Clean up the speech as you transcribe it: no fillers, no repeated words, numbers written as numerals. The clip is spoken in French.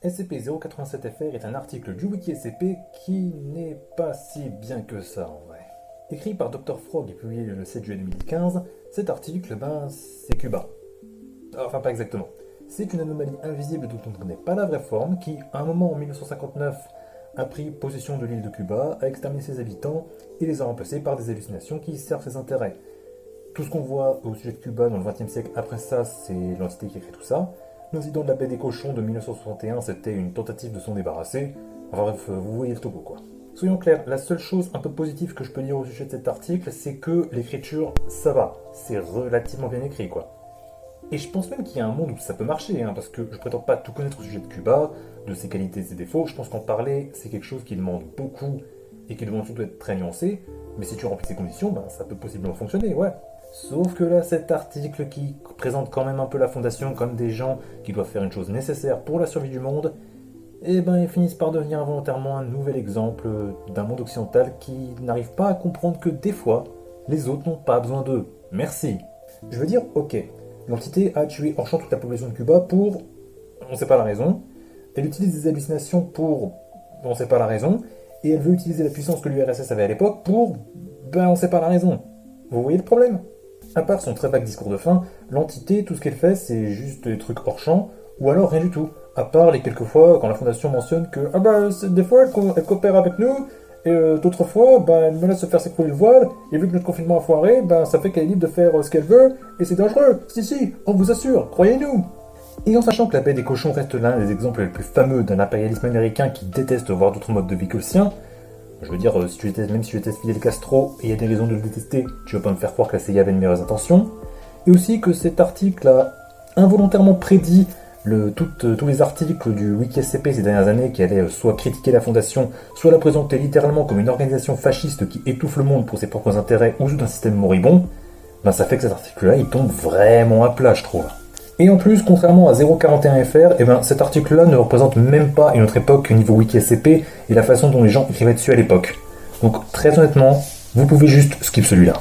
SCP-087-FR est un article du wiki SCP qui n'est pas si bien que ça en vrai. Écrit par Dr Frog et publié le 7 juillet 2015, cet article, c'est Cuba. Enfin pas exactement. C'est une anomalie invisible dont on ne connaît pas la vraie forme qui, à un moment en 1959, a pris possession de l'île de Cuba, a exterminé ses habitants et les a remplacés par des hallucinations qui servent ses intérêts. Tout ce qu'on voit au sujet de Cuba dans le XXe siècle après ça, c'est l'entité qui écrit tout ça. L'incident de la baie des cochons de 1961, c'était une tentative de s'en débarrasser. Enfin bref, vous voyez le topo quoi. Soyons clairs, la seule chose un peu positive que je peux dire au sujet de cet article, c'est que l'écriture, ça va. C'est relativement bien écrit quoi. Et je pense même qu'il y a un monde où ça peut marcher, parce que je prétends pas tout connaître au sujet de Cuba, de ses qualités et ses défauts. Je pense qu'en parler, c'est quelque chose qui demande beaucoup et qui demande surtout d'être très nuancé. Mais si tu remplis ces conditions, ça peut possiblement fonctionner, ouais. Sauf que là, cet article qui présente quand même un peu la Fondation comme des gens qui doivent faire une chose nécessaire pour la survie du monde, ils finissent par devenir involontairement un nouvel exemple d'un monde occidental qui n'arrive pas à comprendre que des fois, les autres n'ont pas besoin d'eux. Merci. Je veux dire, ok, l'entité a tué en champ toute la population de Cuba pour... on ne sait pas la raison. Elle utilise des hallucinations pour... on ne sait pas la raison. Et elle veut utiliser la puissance que l'URSS avait à l'époque pour... on ne sait pas la raison. Vous voyez le problème ? À part son très vague discours de fin, l'entité, tout ce qu'elle fait, c'est juste des trucs hors champ, ou alors rien du tout. À part les quelques fois quand la Fondation mentionne que des fois elle coopère avec nous, et d'autres fois elle menace de faire s'écrouler le voile, et vu que notre confinement a foiré, ça fait qu'elle est libre de faire ce qu'elle veut, et c'est dangereux. Si, on vous assure, croyez-nous. Et en sachant que la baie des cochons reste l'un des exemples les plus fameux d'un impérialisme américain qui déteste voir d'autres modes de vie que le sien, je veux dire, même si je déteste Fidel Castro, et il y a des raisons de le détester, tu vas pas me faire croire que la CIA avait de meilleures intentions. Et aussi que cet article a involontairement prédit tous les articles du wiki SCP ces dernières années qui allaient soit critiquer la Fondation, soit la présenter littéralement comme une organisation fasciste qui étouffe le monde pour ses propres intérêts ou d'un système moribond, ça fait que cet article-là, il tombe vraiment à plat, je trouve. Et en plus, contrairement à 041FR, cet article-là ne représente même pas une autre époque niveau wiki SCP et la façon dont les gens écrivaient dessus à l'époque. Donc très honnêtement, vous pouvez juste skip celui-là.